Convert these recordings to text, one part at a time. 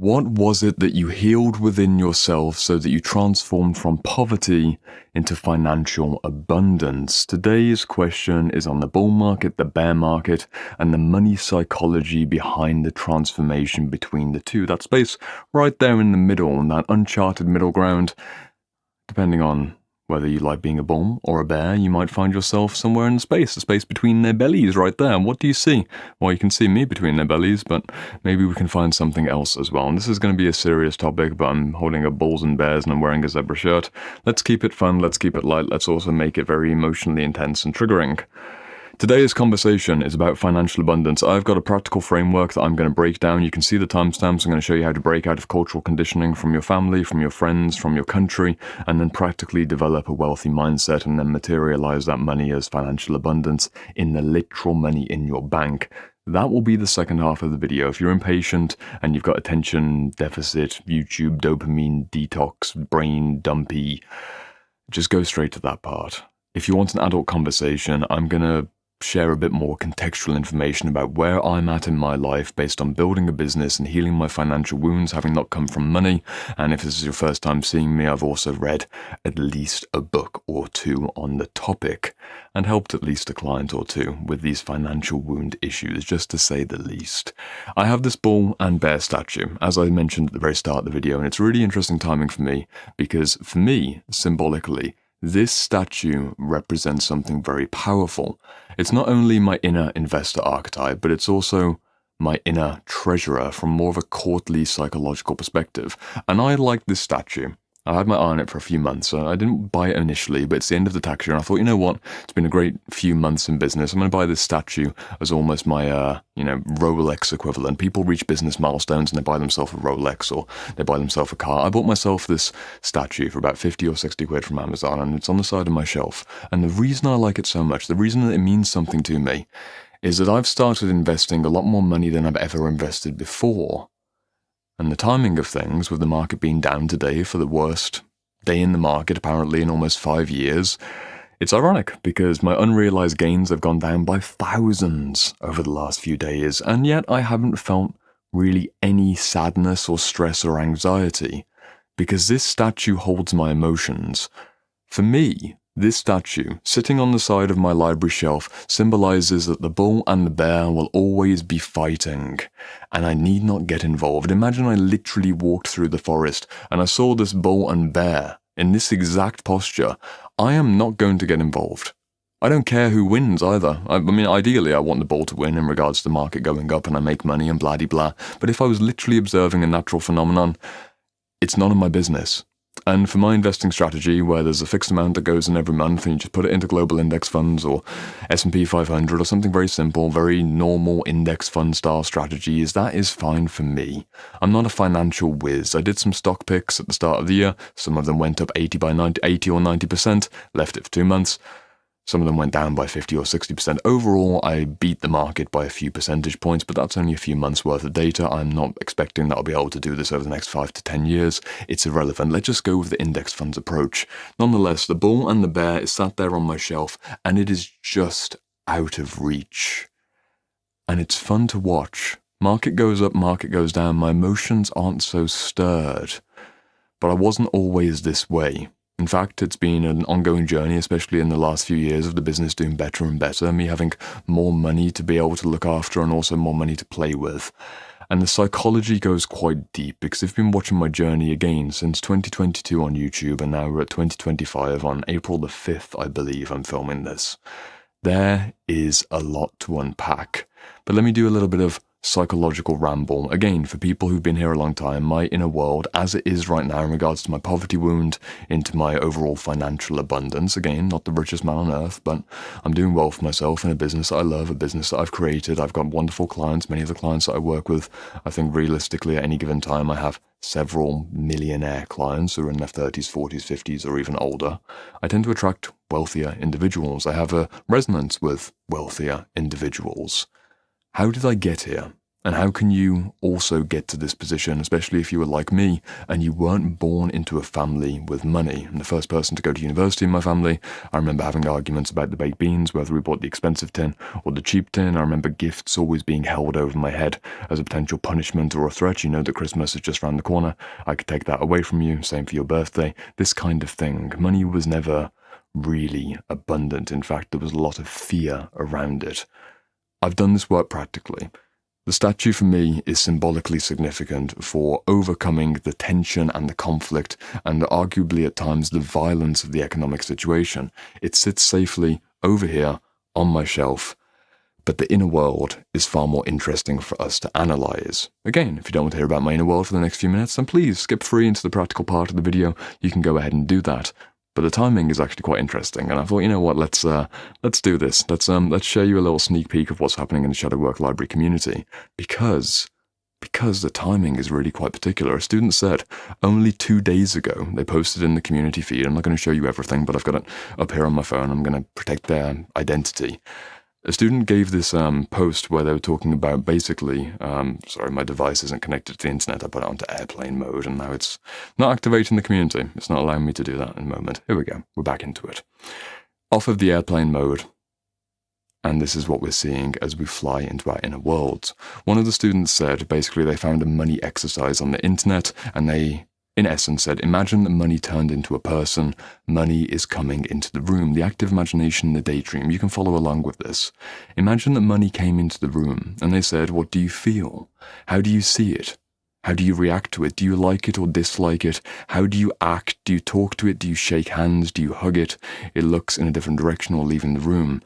What was it that you healed within yourself so that you transformed from poverty into financial abundance? Today's question is on the bull market, the bear market, and the money psychology behind the transformation between the two. That space right there in the middle, that uncharted middle ground. Depending on whether you like being a bull or a bear, you might find yourself somewhere in the space between their bellies right there. What do you see? Well, you can see me between their bellies, but maybe we can find something else as well. And this is going to be a serious topic, but I'm holding up bulls and bears and I'm wearing a zebra shirt. Let's keep it fun, let's keep it light, let's also make it very emotionally intense and triggering. Today's conversation is about financial abundance. I've got a practical framework that I'm going to break down. You can see the timestamps. I'm going to show you how to break out of cultural conditioning from your family, from your friends, from your country, and then practically develop a wealthy mindset and then materialize that money as financial abundance in the literal money in your bank. That will be the second half of the video. If you're impatient and you've got attention deficit, YouTube, dopamine, detox, brain dumpy, just go straight to that part. If you want an adult conversation, I'm going to share a bit more contextual information about where I'm at in my life based on building a business and healing my financial wounds, having not come from money. And if this is your first time seeing me, I've also read at least a book or two on the topic and helped at least a client or two with these financial wound issues, just to say the least. I have this bull and bear statue, as I mentioned at the very start of the video, and it's really interesting timing for me because for me, symbolically, this statue represents something very powerful. It's not only my inner investor archetype, but it's also my inner treasurer from more of a courtly psychological perspective. And I like this statue. I had my eye on it for a few months. I didn't buy it initially, but it's the end of the tax year, and I thought, you know what? It's been a great few months in business. I'm going to buy this statue as almost my, Rolex equivalent. People reach business milestones and they buy themselves a Rolex or they buy themselves a car. I bought myself this statue for about 50 or 60 quid from Amazon, and it's on the side of my shelf. And the reason I like it so much, the reason that it means something to me, is that I've started investing a lot more money than I've ever invested before. And the timing of things, with the market being down today for the worst day in the market apparently in almost 5 years, it's ironic because my unrealized gains have gone down by thousands over the last few days, and yet I haven't felt really any sadness or stress or anxiety because this statue holds my emotions. For me, this statue, sitting on the side of my library shelf, symbolizes that the bull and the bear will always be fighting, and I need not get involved. Imagine I literally walked through the forest and I saw this bull and bear in this exact posture. I am not going to get involved. I don't care who wins either. I mean, ideally I want the bull to win in regards to the market going up and I make money and blah-de-blah, but if I was literally observing a natural phenomenon, it's none of my business. And for my investing strategy, where there's a fixed amount that goes in every month and you just put it into global index funds or S&P 500 or something very simple, very normal index fund style strategies, that is fine for me. I'm not a financial whiz. I did some stock picks at the start of the year. Some of them went up 80 or 90%, left it for 2 months. Some of them went down by 50 or 60%. Overall, I beat the market by a few percentage points, but that's only a few months worth of data. I'm not expecting that I'll be able to do this over the next 5 to 10 years. It's irrelevant. Let's just go with the index funds approach. Nonetheless, the bull and the bear is sat there on my shelf, and it is just out of reach. And it's fun to watch. Market goes up, market goes down. My emotions aren't so stirred. But I wasn't always this way. In fact, it's been an ongoing journey, especially in the last few years, of the business doing better and better, me having more money to be able to look after and also more money to play with. And the psychology goes quite deep because I've been watching my journey again since 2022 on YouTube, and now we're at 2025 on April the 5th, I believe I'm filming this. There is a lot to unpack, but let me do a little bit of psychological ramble. Again, for people who've been here a long time, my inner world, as it is right now in regards to my poverty wound, into my overall financial abundance. Again, not the richest man on earth, but I'm doing well for myself in a business that I love, a business that I've created. I've got wonderful clients, many of the clients that I work with. I think realistically at any given time I have several millionaire clients who are in their 30s, 40s, 50s, or even older. I tend to attract wealthier individuals. I have a resonance with wealthier individuals. How did I get here? And how can you also get to this position, especially if you were like me and you weren't born into a family with money? I'm the first person to go to university in my family. I remember having arguments about the baked beans, whether we bought the expensive tin or the cheap tin. I remember gifts always being held over my head as a potential punishment or a threat. You know that Christmas is just around the corner. I could take that away from you. Same for your birthday. This kind of thing. Money was never really abundant. In fact, there was a lot of fear around it. I've done this work practically. The statue for me is symbolically significant for overcoming the tension and the conflict and arguably at times the violence of the economic situation. It sits safely over here on my shelf, but the inner world is far more interesting for us to analyze. Again, if you don't want to hear about my inner world for the next few minutes, then please skip free into the practical part of the video. You can go ahead and do that. But the timing is actually quite interesting, and I thought, you know what, let's do this. Let's show you a little sneak peek of what's happening in the Shadow Work Library community, because the timing is really quite particular. A student said only 2 days ago, they posted in the community feed. I'm not going to show you everything, but I've got it up here on my phone. I'm going to protect their identity. A student gave this post where they were talking about basically, sorry, my device isn't connected to the internet. I put it onto airplane mode and now it's not activating the community. It's not allowing me to do that in a moment. Here we go. We're back into it. Off of the airplane mode. And this is what we're seeing as we fly into our inner worlds. One of the students said basically they found a money exercise on the internet and they, in essence, said, imagine that money turned into a person. Money is coming into the room. The active imagination, the daydream. You can follow along with this. Imagine that money came into the room and they said, what do you feel? How do you see it? How do you react to it? Do you like it or dislike it? How do you act? Do you talk to it? Do you shake hands? Do you hug it? It looks in a different direction or leaving the room.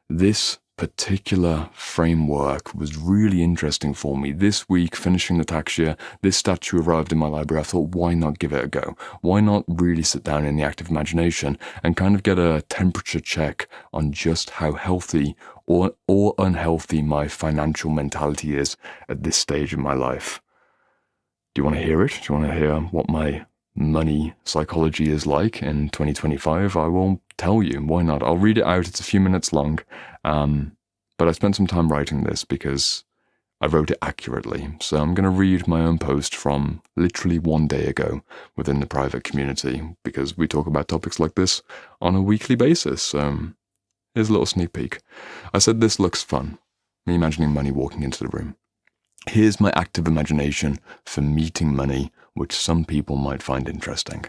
This particular framework was really interesting for me. This week, finishing the tax year, this statue arrived in my library. I thought, why not give it a go? Why not really sit down in the active imagination and kind of get a temperature check on just how healthy or unhealthy my financial mentality is at this stage in my life? Do you want to hear it? Do you want to hear what my money psychology is like in 2025? I will tell you. Why not? I'll read it out. It's a few minutes long. But I spent some time writing this because I wrote it accurately. So I'm going to read my own post from literally 1 day ago within the private community because we talk about topics like this on a weekly basis. So here's a little sneak peek. I said this looks fun. Me imagining money walking into the room. Here's my active imagination for meeting money, which some people might find interesting.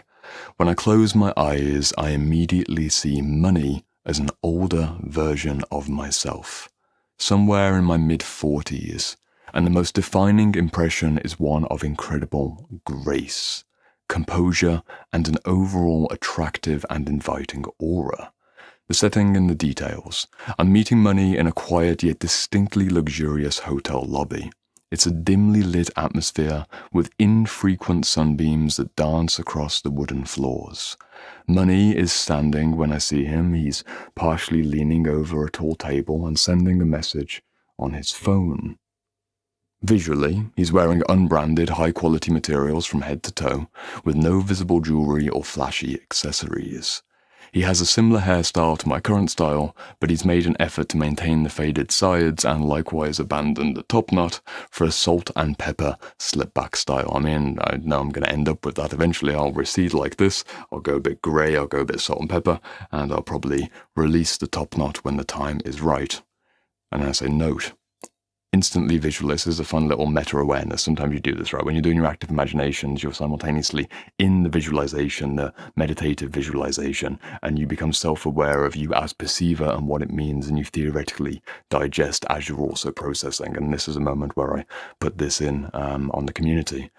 When I close my eyes, I immediately see money as an older version of myself, somewhere in my mid-40s, and the most defining impression is one of incredible grace, composure, and an overall attractive and inviting aura. The setting and the details. I'm meeting money in a quiet yet distinctly luxurious hotel lobby. It's a dimly lit atmosphere with infrequent sunbeams that dance across the wooden floors. Money is standing when I see him. He's partially leaning over a tall table and sending a message on his phone. Visually, he's wearing unbranded, high-quality materials from head to toe, with no visible jewelry or flashy accessories. He has a similar hairstyle to my current style, but he's made an effort to maintain the faded sides and likewise abandoned the top knot for a salt and pepper slip-back style. I mean, I know I'm going to end up with that eventually. I'll recede like this, I'll go a bit grey, I'll go a bit salt and pepper, and I'll probably release the top knot when the time is right. And I say note. Instantly visualize is a fun little meta-awareness. Sometimes you do this, right? When you're doing your active imaginations, you're simultaneously in the visualization, the meditative visualization, and you become self-aware of you as perceiver and what it means, and you theoretically digest as you're also processing. And this is a moment where I put this in on the community.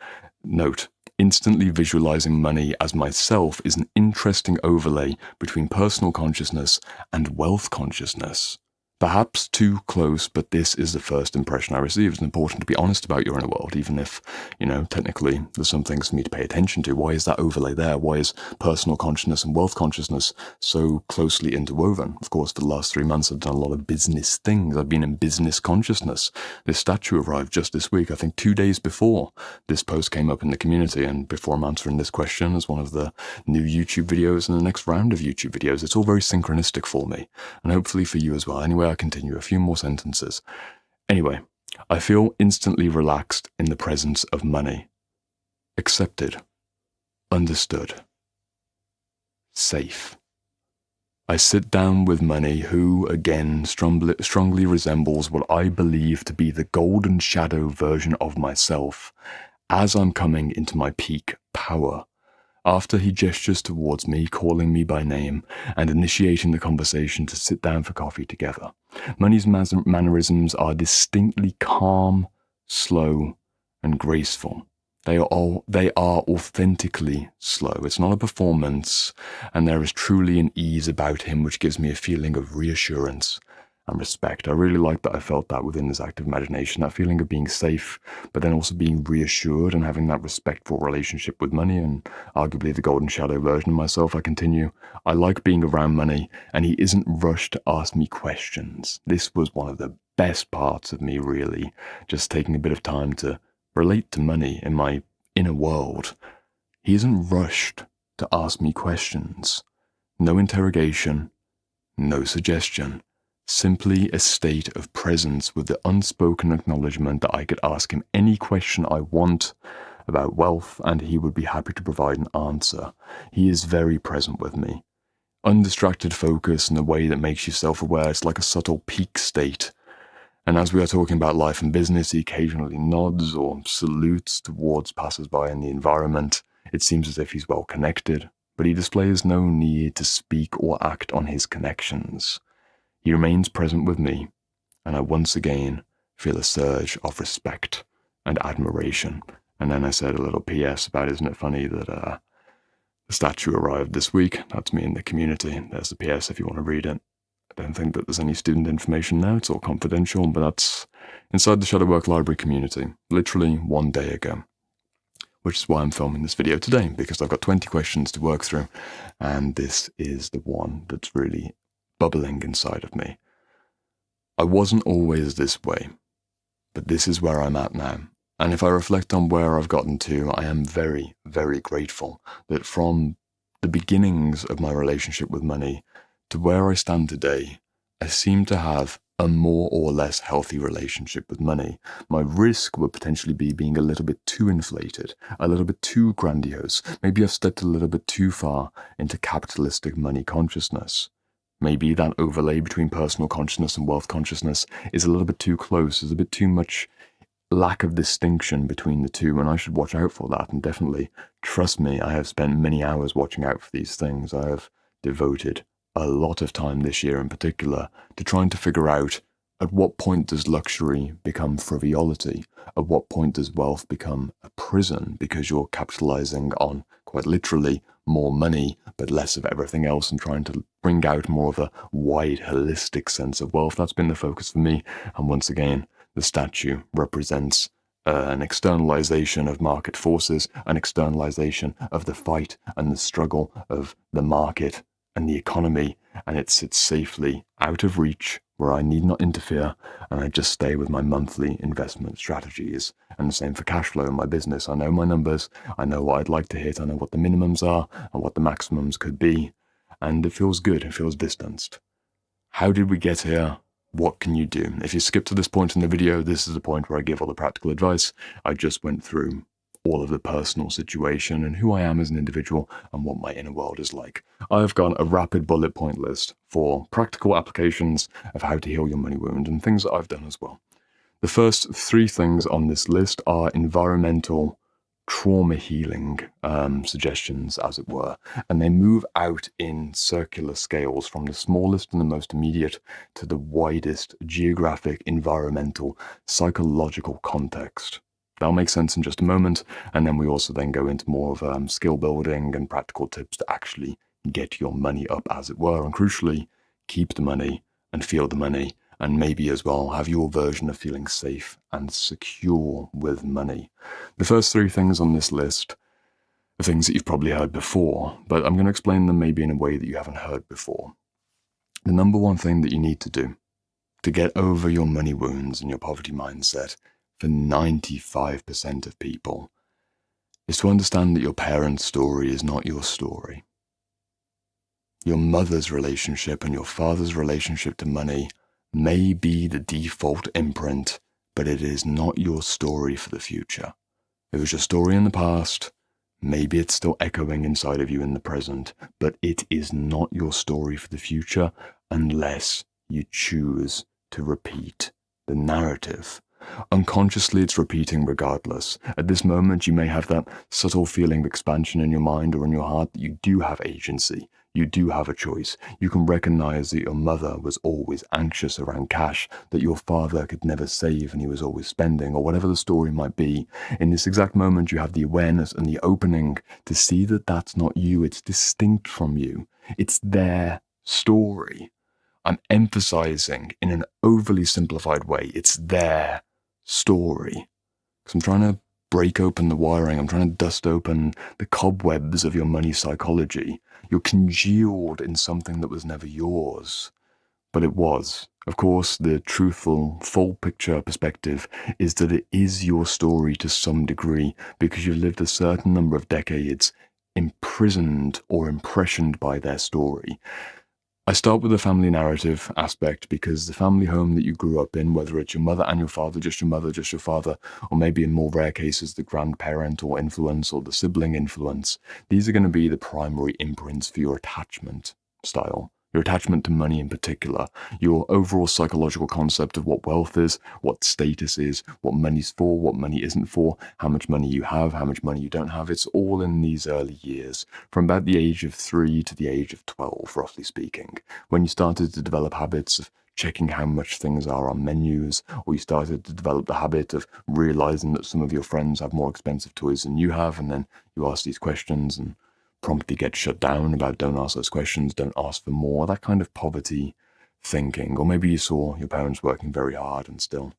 Note, instantly visualizing money as myself is an interesting overlay between personal consciousness and wealth consciousness. Perhaps too close, but this is the first impression I received. It's important to be honest about your inner world, even if, technically there's some things for me to pay attention to. Why is that overlay there? Why is personal consciousness and wealth consciousness so closely interwoven? Of course, for the last 3 months, I've done a lot of business things. I've been in business consciousness. This statue arrived just this week, I think 2 days before this post came up in the community, and before I'm answering this question as one of the new YouTube videos and the next round of YouTube videos. It's all very synchronistic for me, and hopefully for you as well. Anyway, I'll continue a few more sentences. Anyway, I feel instantly relaxed in the presence of money. Accepted. Understood. Safe. I sit down with money who, again, strongly resembles what I believe to be the golden shadow version of myself as I'm coming into my peak power. After he gestures towards me, calling me by name, and initiating the conversation to sit down for coffee together. Money's mannerisms are distinctly calm, slow, and graceful. They are authentically slow. It's not a performance, and there is truly an ease about him which gives me a feeling of reassurance and respect. I really like that I felt that within this act of imagination, that feeling of being safe, but then also being reassured and having that respectful relationship with money, and arguably the golden shadow version of myself. I continue. I like being around money, and he isn't rushed to ask me questions. This was one of the best parts of me, really, just taking a bit of time to relate to money in my inner world. He isn't rushed to ask me questions. No interrogation, no suggestion. Simply a state of presence with the unspoken acknowledgement that I could ask him any question I want about wealth and he would be happy to provide an answer. He is very present with me. Undistracted focus in a way that makes you self-aware. It's like a subtle peak state. And as we are talking about life and business, he occasionally nods or salutes towards passers-by in the environment. It seems as if he's well connected, but he displays no need to speak or act on his connections. He remains present with me, and I once again feel a surge of respect and admiration. And then I said a little PS about, isn't it funny that the statue arrived this week? That's me in the community. There's the PS if you want to read it. I don't think that there's any student information now. It's all confidential, but that's inside the Shadowwork Library community, literally 1 day ago. Which is why I'm filming this video today, because I've got 20 questions to work through, and this is the one that's really bubbling inside of me. I wasn't always this way, but this is where I'm at now. And if I reflect on where I've gotten to, I am very, very grateful that from the beginnings of my relationship with money to where I stand today, I seem to have a more or less healthy relationship with money. My risk would potentially be being a little bit too inflated, a little bit too grandiose. Maybe I've stepped a little bit too far into capitalistic money consciousness. Maybe that overlay between personal consciousness and wealth consciousness is a little bit too close. There's a bit too much lack of distinction between the two, and I should watch out for that. And definitely, trust me, I have spent many hours watching out for these things. I have devoted a lot of time this year in particular to trying to figure out at what point does luxury become frivolity? At what point does wealth become a prison because you're capitalizing on, quite literally, more money but less of everything else, and trying to bring out more of a wide, holistic sense of wealth? That's been the focus for me. And once again, the statue represents an externalization of market forces, an externalization of the fight and the struggle of the market and the economy, and it sits safely out of reach where I need not interfere, and I just stay with my monthly investment strategies. And the same for cash flow in my business. I know my numbers, I know what I'd like to hit, I know what the minimums are and what the maximums could be, and it feels good, it feels distanced. How did we get here? What can you do? If you skip to this point in the video, this is the point where I give all the practical advice. I just went through all of the personal situation and who I am as an individual and what my inner world is like. I've got a rapid bullet point list for practical applications of how to heal your money wound and things that I've done as well. The first 3 things on this list are environmental trauma healing suggestions, as it were, and they move out in circular scales from the smallest and the most immediate to the widest geographic, environmental, psychological context. That'll make sense in just a moment, and then we also then go into more of skill building and practical tips to actually get your money up, as it were, and crucially, keep the money and feel the money, and maybe as well have your version of feeling safe and secure with money. The first 3 things on this list are things that you've probably heard before, but I'm going to explain them maybe in a way that you haven't heard before. The number one thing that you need to do to get over your money wounds and your poverty mindset for 95% of people is to understand that your parents' story is not your story. Your mother's relationship and your father's relationship to money may be the default imprint, but it is not your story for the future. It was your story in the past. Maybe it's still echoing inside of you in the present, but it is not your story for the future unless you choose to repeat the narrative. Unconsciously, it's repeating regardless. At this moment, you may have that subtle feeling of expansion in your mind or in your heart that you do have agency. You do have a choice. You can recognize that your mother was always anxious around cash, that your father could never save and he was always spending, or whatever the story might be. In this exact moment, you have the awareness and the opening to see that that's not you. It's distinct from you. It's their story. I'm emphasizing in an overly simplified way, it's their story. Because I'm trying to break open the wiring, I'm trying to dust open the cobwebs of your money psychology. You're congealed in something that was never yours, but it was. Of course, the truthful, full picture perspective is that it is your story to some degree because you've lived a certain number of decades imprisoned or impressioned by their story. I start with the family narrative aspect because the family home that you grew up in, whether it's your mother and your father, just your mother, just your father, or maybe in more rare cases, the grandparent or influence or the sibling influence, these are going to be the primary imprints for your attachment style. Your attachment to money in particular, your overall psychological concept of what wealth is, what status is, what money's for, what money isn't for, how much money you have, how much money you don't have. It's all in these early years, from about the age of 3 to the age of 12, roughly speaking, when you started to develop habits of checking how much things are on menus, or you started to develop the habit of realizing that some of your friends have more expensive toys than you have, and then you ask these questions and promptly get shut down about don't ask those questions, don't ask for more, that kind of poverty thinking. Or maybe you saw your parents working very hard and still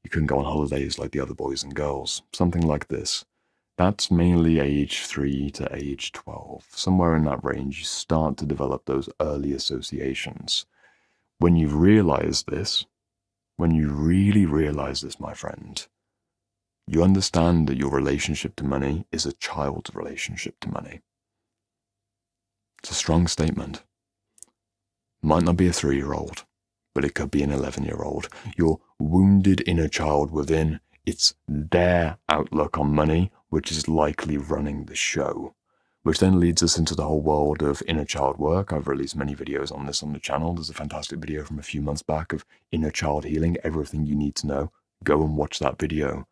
you couldn't go on holidays like the other boys and girls, something like this. That's mainly age 3 to age 12. Somewhere in that range, you start to develop those early associations. When you realize this, when you really realize this, my friend, you understand that your relationship to money is a child's relationship to money. It's a strong statement. Might not be a 3-year-old, but it could be an 11-year-old. Your wounded inner child within, it's their outlook on money, which is likely running the show. Which then leads us into the whole world of inner child work. I've released many videos on this on the channel. There's a fantastic video from a few months back of inner child healing, everything you need to know. Go and watch that video.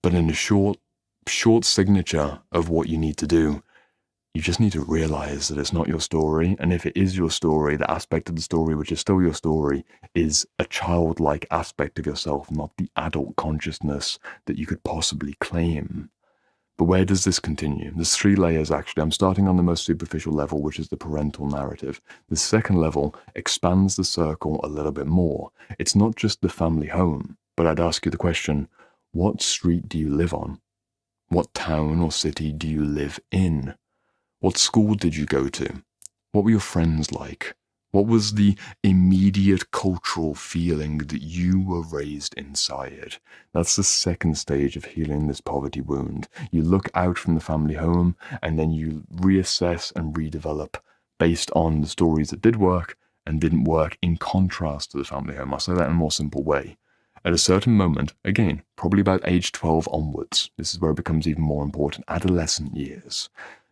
But in a short signature of what you need to do, you just need to realize that it's not your story. And if it is your story, the aspect of the story which is still your story is a childlike aspect of yourself, not the adult consciousness that you could possibly claim. But where does this continue? There's 3 layers, actually. I'm starting on the most superficial level, which is the parental narrative. The second level expands the circle a little bit more. It's not just the family home, but I'd ask you the question, what street do you live on? What town or city do you live in? What school did you go to? What were your friends like? What was the immediate cultural feeling that you were raised inside? That's the second stage of healing this poverty wound. You look out from the family home and then you reassess and redevelop based on the stories that did work and didn't work in contrast to the family home. I'll say that in a more simple way. At a certain moment, again, probably about age 12 onwards, this is where it becomes even more important, adolescent years,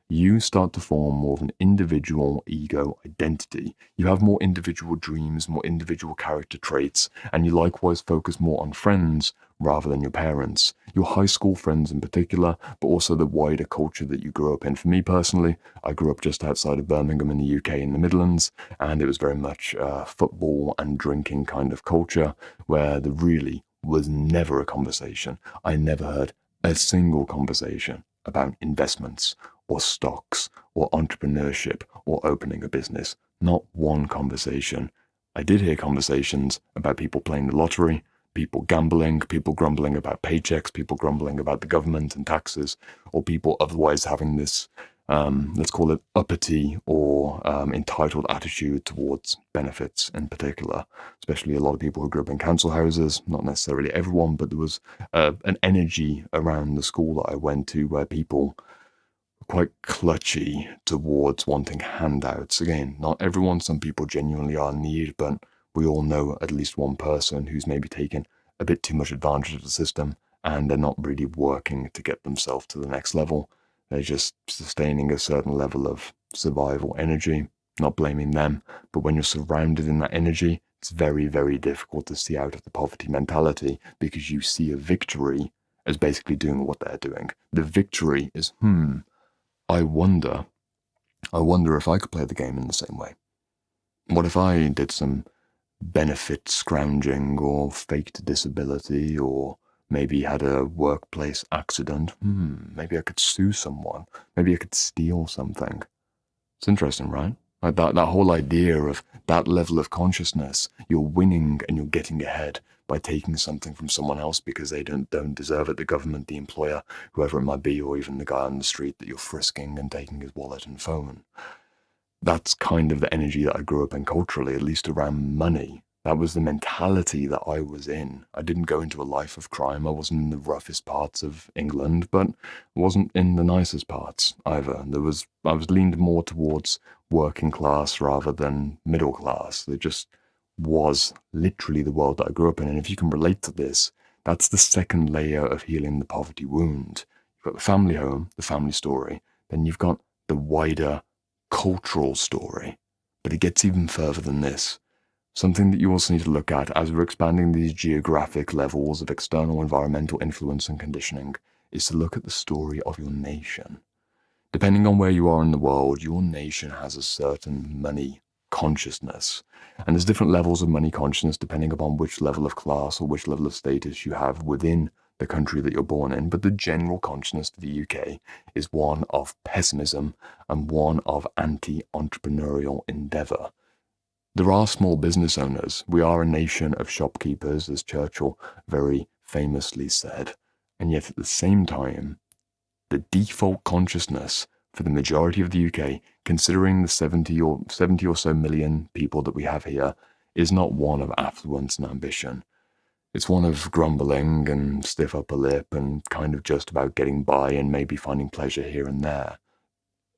you start to form more of an individual ego identity. You have more individual dreams, more individual character traits, and you likewise focus more on friends rather than your parents. Your high school friends in particular, but also the wider culture that you grew up in. For me personally, I grew up just outside of Birmingham in the UK in the Midlands, and it was very much football and drinking kind of culture where there really was never a conversation. I never heard a single conversation about investments or stocks or entrepreneurship or opening a business. Not one conversation. I did hear conversations about people playing the lottery, people gambling, people grumbling about paychecks, people grumbling about the government and taxes, or people otherwise having this, let's call it uppity or entitled attitude towards benefits in particular. Especially a lot of people who grew up in council houses, not necessarily everyone, but there was an energy around the school that I went to where people quite clutchy towards wanting handouts. Again, not everyone, some people genuinely are in need, but we all know at least one person who's maybe taken a bit too much advantage of the system, and they're not really working to get themselves to the next level. They're just sustaining a certain level of survival energy, not blaming them. But when you're surrounded in that energy, it's very, very difficult to see out of the poverty mentality, because you see a victory as basically doing what they're doing. The victory is, I wonder if I could play the game in the same way. What if I did some benefit scrounging or faked disability, or maybe had a workplace accident? Maybe I could sue someone. Maybe I could steal something. It's interesting, right? Like that whole idea of that level of consciousness, you're winning and you're getting ahead by taking something from someone else because they don't deserve it, the government, the employer, whoever it might be, or even the guy on the street that you're frisking and taking his wallet and phone. That's kind of the energy that I grew up in culturally, at least around money. That was the mentality that I was in. I didn't go into a life of crime. I wasn't in the roughest parts of England, but wasn't in the nicest parts either. I was leaned more towards working class rather than middle class. It just was literally the world that I grew up in. And if you can relate to this, that's the second layer of healing the poverty wound. You've got the family home, the family story, then you've got the wider cultural story. But it gets even further than this. Something that you also need to look at as we're expanding these geographic levels of external environmental influence and conditioning is to look at the story of your nation. Depending on where you are in the world, your nation has a certain money consciousness. And there's different levels of money consciousness depending upon which level of class or which level of status you have within the country that you're born in. But the general consciousness for the UK is one of pessimism and one of anti-entrepreneurial endeavour. There are small business owners. We are a nation of shopkeepers, as Churchill very famously said. And yet at the same time, the default consciousness for the majority of the UK, considering the 70 or so million people that we have here, is not one of affluence and ambition. It's one of grumbling and stiff upper lip and kind of just about getting by and maybe finding pleasure here and there.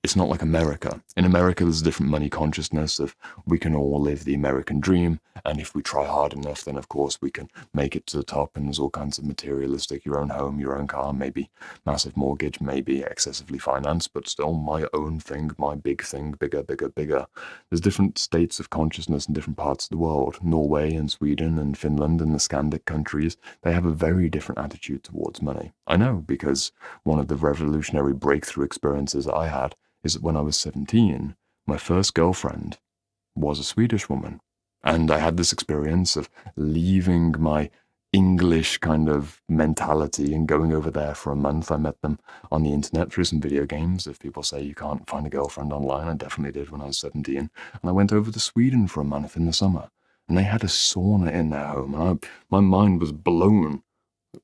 It's not like America. In America, there's a different money consciousness of we can all live the American dream, and if we try hard enough, then of course we can make it to the top, and there's all kinds of materialistic, your own home, your own car, maybe massive mortgage, maybe excessively financed, but still my own thing, my big thing, bigger, bigger, bigger. There's different states of consciousness in different parts of the world. Norway and Sweden and Finland and the Scandic countries, they have a very different attitude towards money. I know, because one of the revolutionary breakthrough experiences I had is that when I was 17, my first girlfriend was a Swedish woman. And I had this experience of leaving my English kind of mentality and going over there for a month. I met them on the internet through some video games. If people say you can't find a girlfriend online, I definitely did when I was 17. And I went over to Sweden for a month in the summer. And they had a sauna in their home. And my mind was blown.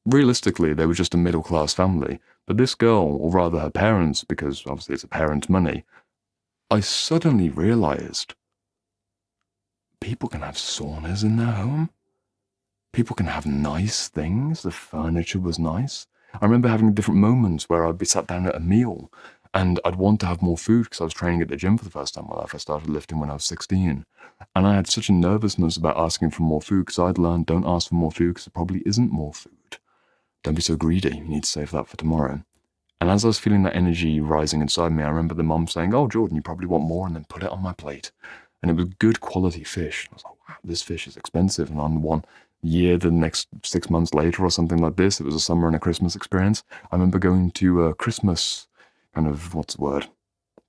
Realistically, they were just a middle-class family. But this girl, or rather her parents, because obviously it's a parent's money, I suddenly realized people can have saunas in their home. People can have nice things. The furniture was nice. I remember having different moments where I'd be sat down at a meal and I'd want to have more food because I was training at the gym for the first time in my life. I started lifting when I was 16. And I had such a nervousness about asking for more food because I'd learned don't ask for more food because there probably isn't more food. Don't be so greedy. You need to save that for tomorrow. And as I was feeling that energy rising inside me, I remember the mum saying, "Oh, Jordan, you probably want more," and then put it on my plate. And it was good quality fish. I was like, wow, this fish is expensive. And on one year, the next 6 months later or something like this, it was a summer and a Christmas experience. I remember going to a Christmas kind of,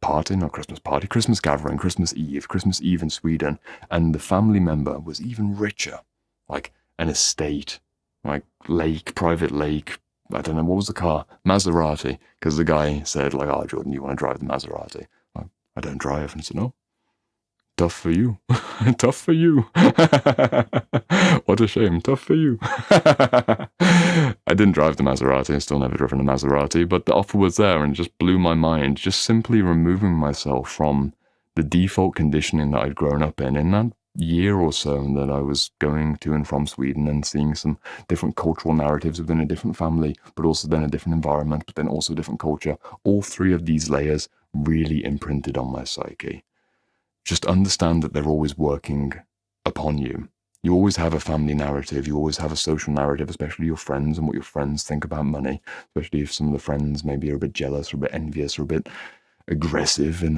party, not Christmas party, Christmas gathering, Christmas Eve in Sweden. And the family member was even richer, like an estate, like private lake. I don't know, what was the car? Maserati. Because the guy said, like, "Oh, Jordan, you want to drive the Maserati?" I don't drive. And I said, "No. Tough for you." Tough for you. What a shame. Tough for you. I didn't drive the Maserati. I still never driven a Maserati, but the offer was there and it just blew my mind. Just simply removing myself from the default conditioning that I'd grown up in that year or so that I was going to and from Sweden and seeing some different cultural narratives within a different family, but also then a different environment, but then also a different culture. All three of these layers really imprinted on my psyche. Just understand that they're always working upon you. You always have a family narrative, you always have a social narrative, especially your friends and what your friends think about money, especially if some of the friends maybe are a bit jealous or a bit envious or a bit aggressive and,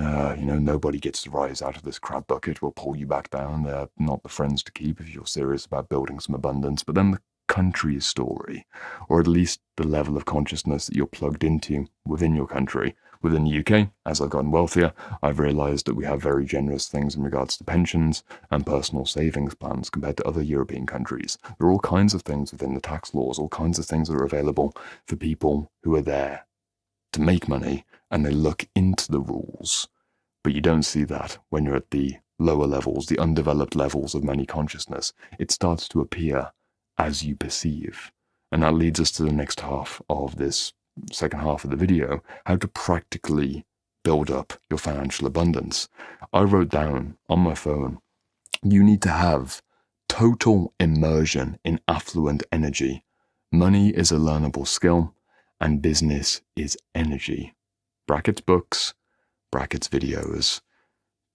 nobody gets to rise out of this crab bucket, will pull you back down. They're not the friends to keep if you're serious about building some abundance. But then the country's story, or at least the level of consciousness that you're plugged into within your country. Within the UK, as I've gotten wealthier, I've realised that we have very generous things in regards to pensions and personal savings plans compared to other European countries. There are all kinds of things within the tax laws, all kinds of things that are available for people who are there to make money, and they look into the rules. But you don't see that when you're at the lower levels, the undeveloped levels of money consciousness. It starts to appear as you perceive. And that leads us to the next half of this second half of the video, how to practically build up your financial abundance. I wrote down on my phone, you need to have total immersion in affluent energy. Money is a learnable skill, and business is energy. Brackets books, brackets videos.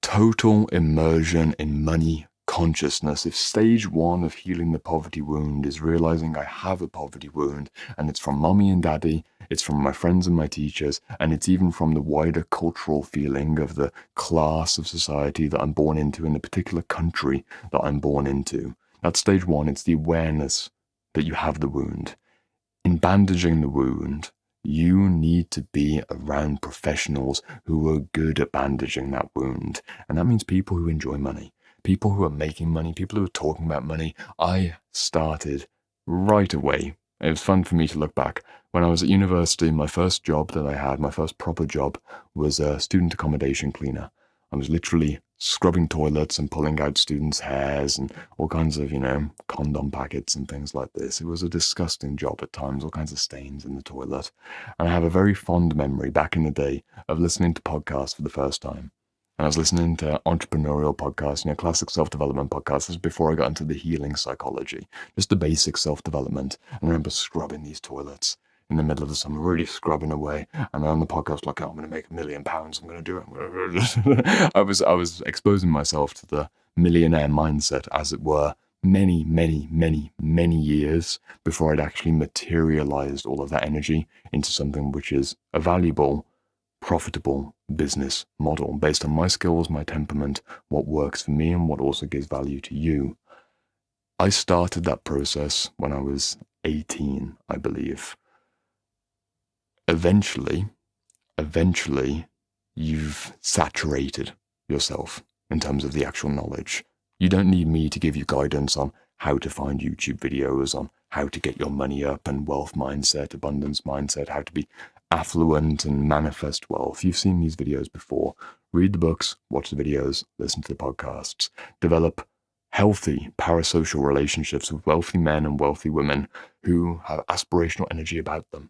Total immersion in money consciousness. If stage one of healing the poverty wound is realizing I have a poverty wound, and it's from mommy and daddy, it's from my friends and my teachers, and it's even from the wider cultural feeling of the class of society that I'm born into in the particular country that I'm born into. That's stage one. It's the awareness that you have the wound. In bandaging the wound, you need to be around professionals who are good at bandaging that wound. And that means people who enjoy money, people who are making money, people who are talking about money. I started right away. It was fun for me to look back. When I was at university, my first job that I had, my first proper job, was a student accommodation cleaner. I was literally scrubbing toilets and pulling out students' hairs and all kinds of, condom packets and things like this. It was a disgusting job at times, all kinds of stains in the toilet. And I have a very fond memory back in the day of listening to podcasts for the first time. And I was listening to entrepreneurial podcasts, classic self-development podcasts. This was before I got into the healing psychology, just the basic self-development. And I remember scrubbing these toilets in the middle of the summer, really scrubbing away. And on the podcast, like, oh, I'm going to make £1 million. I'm going to do it. I was exposing myself to the millionaire mindset, as it were, many, many, many, many years before I'd actually materialized all of that energy into something which is a valuable, profitable business model based on my skills, my temperament, what works for me, and what also gives value to you. I started that process when I was 18, I believe. Eventually, you've saturated yourself in terms of the actual knowledge. You don't need me to give you guidance on how to find YouTube videos, on how to get your money up and wealth mindset, abundance mindset, how to be affluent and manifest wealth. You've seen these videos before. Read the books, watch the videos, listen to the podcasts. Develop healthy parasocial relationships with wealthy men and wealthy women who have aspirational energy about them.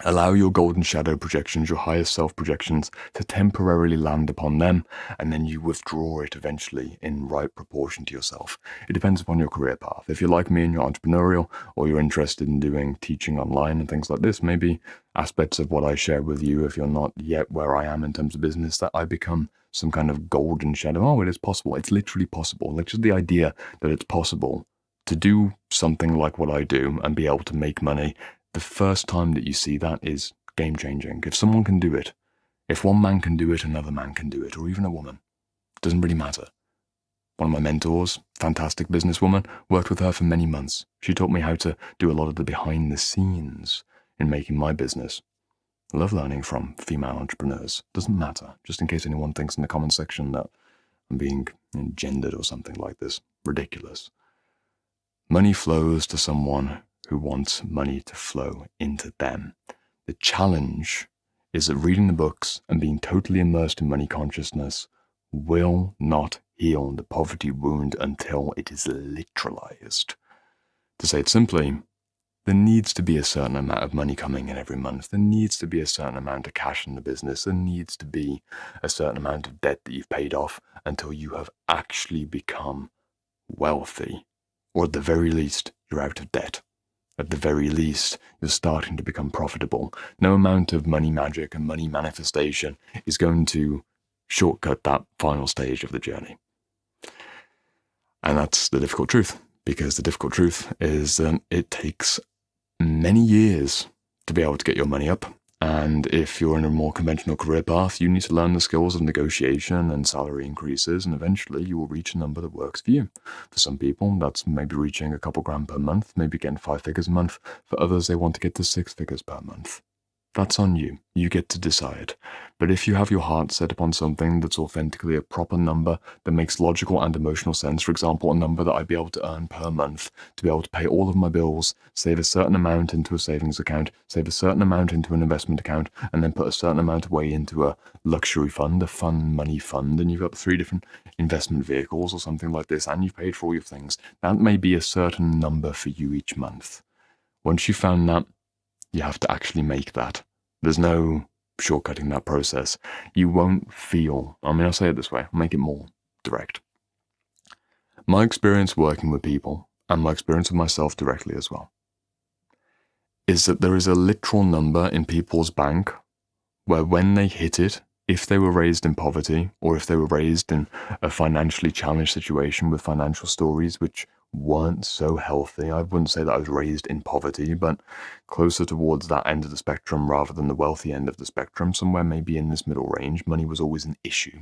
Allow your golden shadow projections, your highest self projections, to temporarily land upon them, and then you withdraw it eventually in right proportion to yourself. It depends upon your career path. If you're like me and you're entrepreneurial, or you're interested in doing teaching online and things like this, maybe aspects of what I share with you, if you're not yet where I am in terms of business, that I become some kind of golden shadow. Oh, it is possible. It's literally possible. Like, just the idea that it's possible to do something like what I do and be able to make money. The first time that you see that is game-changing. If someone can do it, if one man can do it, another man can do it, or even a woman. It doesn't really matter. One of my mentors, fantastic businesswoman, worked with her for many months. She taught me how to do a lot of the behind the scenes in making my business. I love learning from female entrepreneurs. Doesn't matter, just in case anyone thinks in the comment section that I'm being gendered or something like this. Ridiculous. Money flows to someone who wants money to flow into them. The challenge is that reading the books and being totally immersed in money consciousness will not heal the poverty wound until it is literalized. To say it simply, there needs to be a certain amount of money coming in every month. There needs to be a certain amount of cash in the business. There needs to be a certain amount of debt that you've paid off until you have actually become wealthy. Or at the very least, you're out of debt. At the very least, you're starting to become profitable. No amount of money magic and money manifestation is going to shortcut that final stage of the journey. And that's the difficult truth, because the difficult truth is that it takes many years to be able to get your money up. And if you're in a more conventional career path, you need to learn the skills of negotiation and salary increases, and eventually you will reach a number that works for you. For some people, that's maybe reaching a couple grand per month, maybe getting 5 figures a month. For others, they want to get to 6 figures per month. That's on you. You get to decide. But if you have your heart set upon something that's authentically a proper number that makes logical and emotional sense, for example, a number that I'd be able to earn per month to be able to pay all of my bills, save a certain amount into a savings account, save a certain amount into an investment account, and then put a certain amount away into a luxury fund, a fun money fund, and you've got 3 different investment vehicles or something like this, and you've paid for all your things, that may be a certain number for you each month. Once you've found that, you have to actually make that. There's no shortcutting that process. You won't feel, I'll say it this way, I'll make it more direct. My experience working with people, and my experience with myself directly as well, is that there is a literal number in people's bank where when they hit it, if they were raised in poverty, or if they were raised in a financially challenged situation with financial stories which weren't so healthy. I wouldn't say that I was raised in poverty, but closer towards that end of the spectrum rather than the wealthy end of the spectrum, somewhere maybe in this middle range. Money was always an issue.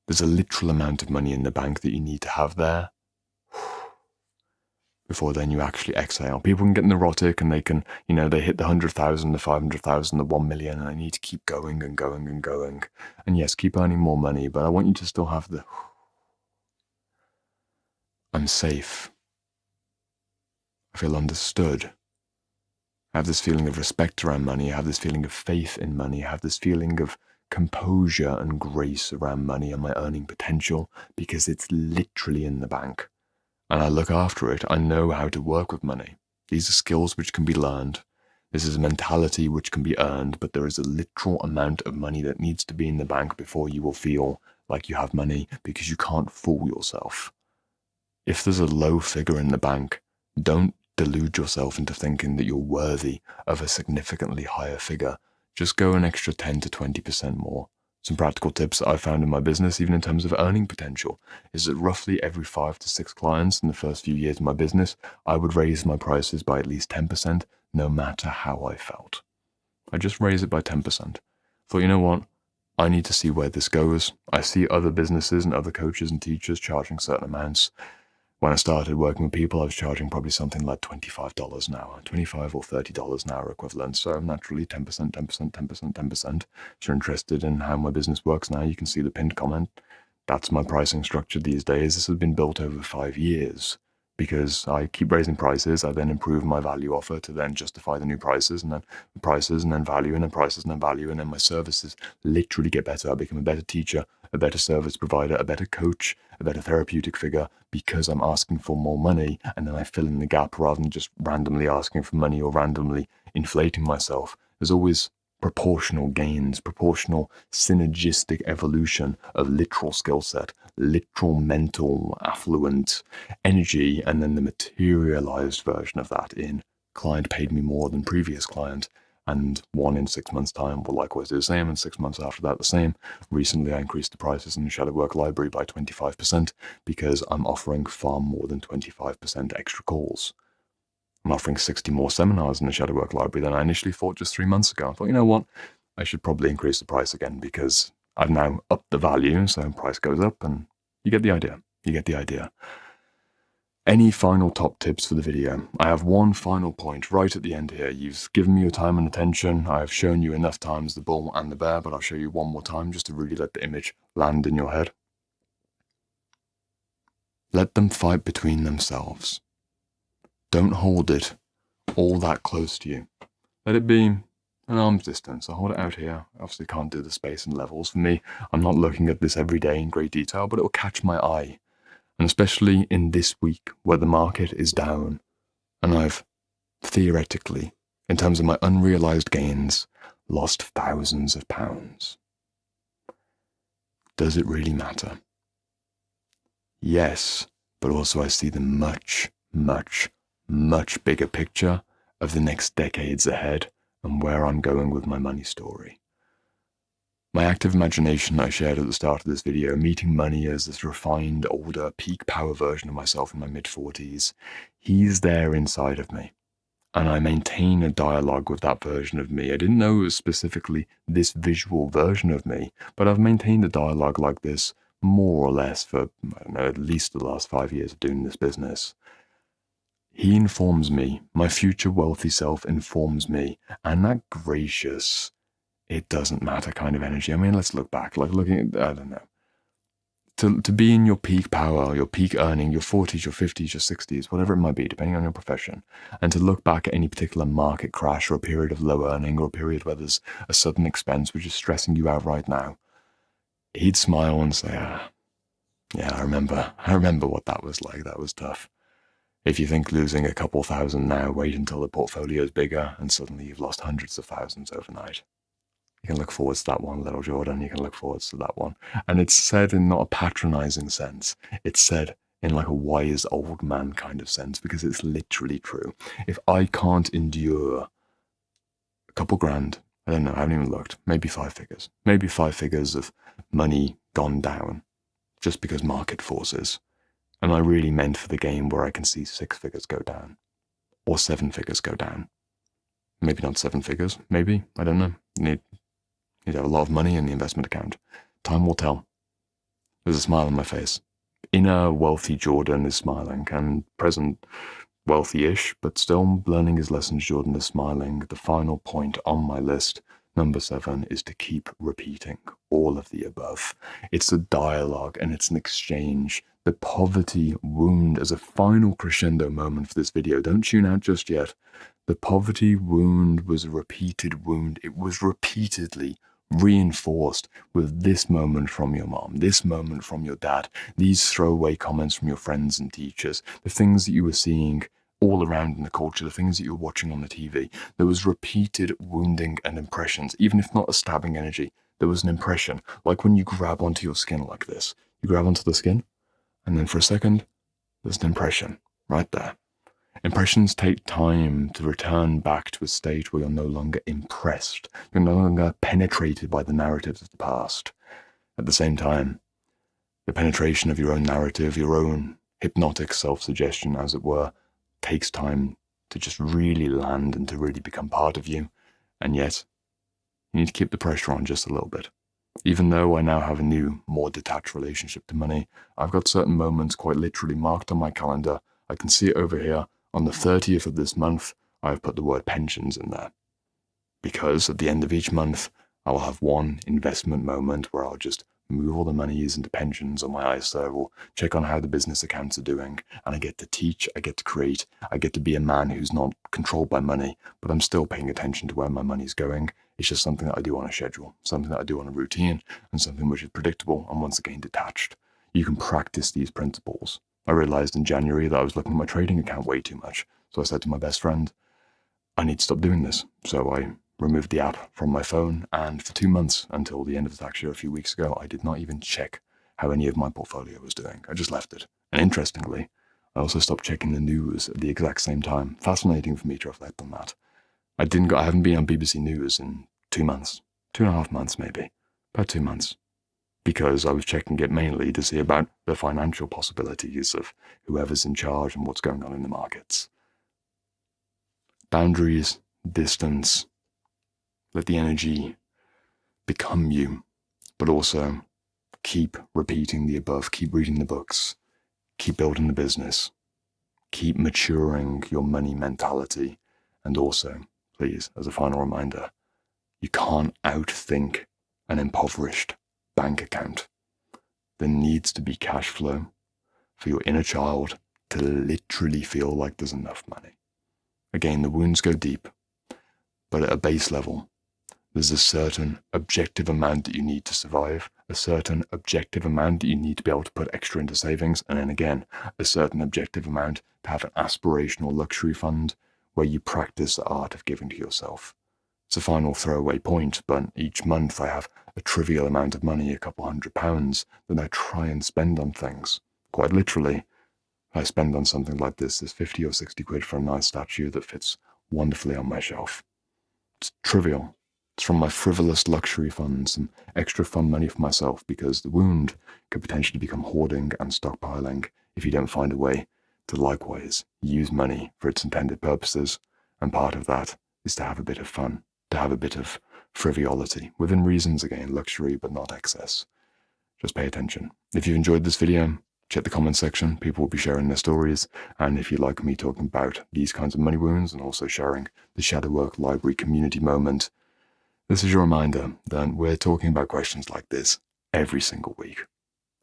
There's a literal amount of money in the bank that you need to have there before then you actually exhale. People can get neurotic and they can, they hit the 100,000, the 500,000, the 1 million, and they need to keep going and going and going. And yes, keep earning more money, but I want you to still have the I'm safe. I feel understood. I have this feeling of respect around money. I have this feeling of faith in money. I have this feeling of composure and grace around money and my earning potential because it's literally in the bank. And I look after it. I know how to work with money. These are skills which can be learned. This is a mentality which can be earned, but there is a literal amount of money that needs to be in the bank before you will feel like you have money, because you can't fool yourself. If there's a low figure in the bank, don't delude yourself into thinking that you're worthy of a significantly higher figure. Just go an extra 10 to 20% more. Some practical tips that I found in my business, even in terms of earning potential, is that roughly every 5 to 6 clients in the first few years of my business, I would raise my prices by at least 10%, no matter how I felt. I just raise it by 10%. Thought, you know what? I need to see where this goes. I see other businesses and other coaches and teachers charging certain amounts. When I started working with people, I was charging probably something like $25 an hour, $25 or $30 an hour equivalent. So naturally, 10%, 10%, 10%, 10%. If you're interested in how my business works now, you can see the pinned comment. That's my pricing structure these days. This has been built over 5 years because I keep raising prices. I then improve my value offer to then justify the new prices, and then prices, and then value, and then prices, and then value, and then my services literally get better. I become a better teacher, a better service provider, a better coach, a better therapeutic figure, because I'm asking for more money, and then I fill in the gap rather than just randomly asking for money or randomly inflating myself. There's always proportional gains, proportional synergistic evolution of literal skill set, literal mental affluent energy, and then the materialized version of that in client paid me more than previous client, and one in 6 months' time will likewise do the same, and 6 months after that the same. Recently I increased the prices in the Shadow Work Library by 25% because I'm offering far more than 25% extra calls. I'm offering 60 more seminars in the Shadow Work Library than I initially thought just 3 months ago. I thought, you know what, I should probably increase the price again because I've now upped the value, so price goes up, and you get the idea. You get the idea. Any final top tips for the video? I have one final point right at the end here. You've given me your time and attention. I've shown you enough times the bull and the bear, but I'll show you one more time just to really let the image land in your head. Let them fight between themselves. Don't hold it all that close to you. Let it be an arm's distance. I'll hold it out here. Obviously can't do the space and levels. For me, I'm not looking at this every day in great detail, but it will catch my eye. And especially in this week where the market is down, and I've theoretically, in terms of my unrealized gains, lost thousands of pounds. Does it really matter? Yes, but also I see the much, much, much bigger picture of the next decades ahead and where I'm going with my money story. My active imagination I shared at the start of this video, meeting money as this refined, older, peak power version of myself in my mid-40s, he's there inside of me. And I maintain a dialogue with that version of me. I didn't know it was specifically this visual version of me, but I've maintained a dialogue like this more or less for, I don't know, at least the last 5 years of doing this business. He informs me, my future wealthy self informs me, and that gracious, it doesn't matter kind of energy. I mean, let's look back, like looking at, I don't know, to be in your peak power, your peak earning, your 40s, your 50s, your 60s, whatever it might be, depending on your profession, and to look back at any particular market crash or a period of low earning or a period where there's a sudden expense which is stressing you out right now, he'd smile and say, yeah, I remember what that was like. That was tough. If you think losing a couple thousand now, wait until the portfolio is bigger and suddenly you've lost hundreds of thousands overnight. You can look forwards to that one, little Jordan. You can look forwards to that one. And it's said in not a patronizing sense. It's said in like a wise old man kind of sense, because it's literally true. If I can't endure a couple grand, I don't know, I haven't even looked, maybe 5 figures. Maybe 5 figures of money gone down just because market forces. And I really meant for the game where I can see 6 figures go down or 7 figures go down. Maybe not 7 figures, maybe, I don't know. Need to have a lot of money in the investment account. Time will tell. There's a smile on my face. Inner wealthy Jordan is smiling, and present wealthy-ish, but still learning his lessons, Jordan is smiling. The final point on my list, number 7, is to keep repeating all of the above. It's a dialogue and it's an exchange. The poverty wound as a final crescendo moment for this video. Don't tune out just yet. The poverty wound was a repeated wound. It was repeatedly reinforced with this moment from your mom, this moment from your dad, these throwaway comments from your friends and teachers, the things that you were seeing all around in the culture, the things that you were watching on the TV. There was repeated wounding and impressions, even if not a stabbing energy. There was an impression, like when you grab onto your skin like this. You grab onto the skin, and then for a second, there's an impression right there. Impressions take time to return back to a state where you're no longer impressed. You're no longer penetrated by the narratives of the past. At the same time, the penetration of your own narrative, your own hypnotic self-suggestion, as it were, takes time to just really land and to really become part of you. And yet, you need to keep the pressure on just a little bit. Even though I now have a new, more detached relationship to money, I've got certain moments quite literally marked on my calendar. I can see it over here. On the 30th of this month, I've put the word pensions in there. Because at the end of each month, I will have one investment moment where I'll just move all the monies into pensions on my ISA, or check on how the business accounts are doing, and I get to teach, I get to create, I get to be a man who's not controlled by money, but I'm still paying attention to where my money's going. It's just something that I do on a schedule, something that I do on a routine, and something which is predictable and once again detached. You can practice these principles. I realized in January that I was looking at my trading account way too much, so I said to my best friend, I need to stop doing this. So I removed the app from my phone, and for 2 months, until the end of the tax year a few weeks ago, I did not even check how any of my portfolio was doing. I just left it. And interestingly, I also stopped checking the news at the exact same time. Fascinating for me to reflect on that. I haven't been on BBC News in 2 months, 2.5 months maybe, about 2 months, because I was checking it mainly to see about the financial possibilities of whoever's in charge and what's going on in the markets. Boundaries, distance, let the energy become you, but also keep repeating the above, keep reading the books, keep building the business, keep maturing your money mentality, and also, please, as a final reminder, you can't outthink an impoverished bank account. There needs to be cash flow for your inner child to literally feel like there's enough money. Again, the wounds go deep, but at a base level, there's a certain objective amount that you need to survive, a certain objective amount that you need to be able to put extra into savings, and then again, a certain objective amount to have an aspirational luxury fund where you practice the art of giving to yourself. It's a final throwaway point, but each month I have a trivial amount of money, a couple £100, that I try and spend on things. Quite literally, I spend on something like this. There's 50 or 60 quid for a nice statue that fits wonderfully on my shelf. It's trivial, It's from my frivolous luxury fund, some extra fun money for myself, because the wound could potentially become hoarding and stockpiling if you don't find a way to likewise use money for its intended purposes. And part of that is to have a bit of fun, to have a bit of frivolity, within reasons, again, luxury but not excess. Just pay attention. If you've enjoyed this video, check the comment section. People will be sharing their stories. And if you like me talking about these kinds of money wounds and also sharing the Shadow Work Library community moment, this is your reminder that we're talking about questions like this every single week.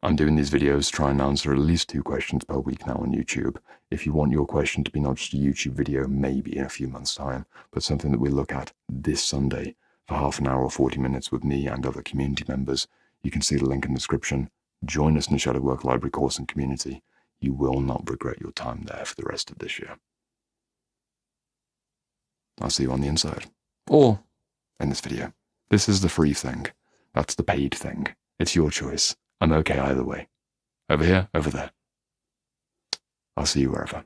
I'm doing these videos trying to answer at least 2 questions per week now on YouTube. If you want your question to be not just a YouTube video, maybe in a few months' time, but something that we look at this Sunday for half an hour or 40 minutes with me and other community members, you can see the link in the description. Join us in the Shadow Work Library course and community. You will not regret your time there for the rest of this year. I'll see you on the inside. Or in this video. This is the free thing. That's the paid thing. It's your choice. I'm okay either way. Over here, over there. I'll see you wherever.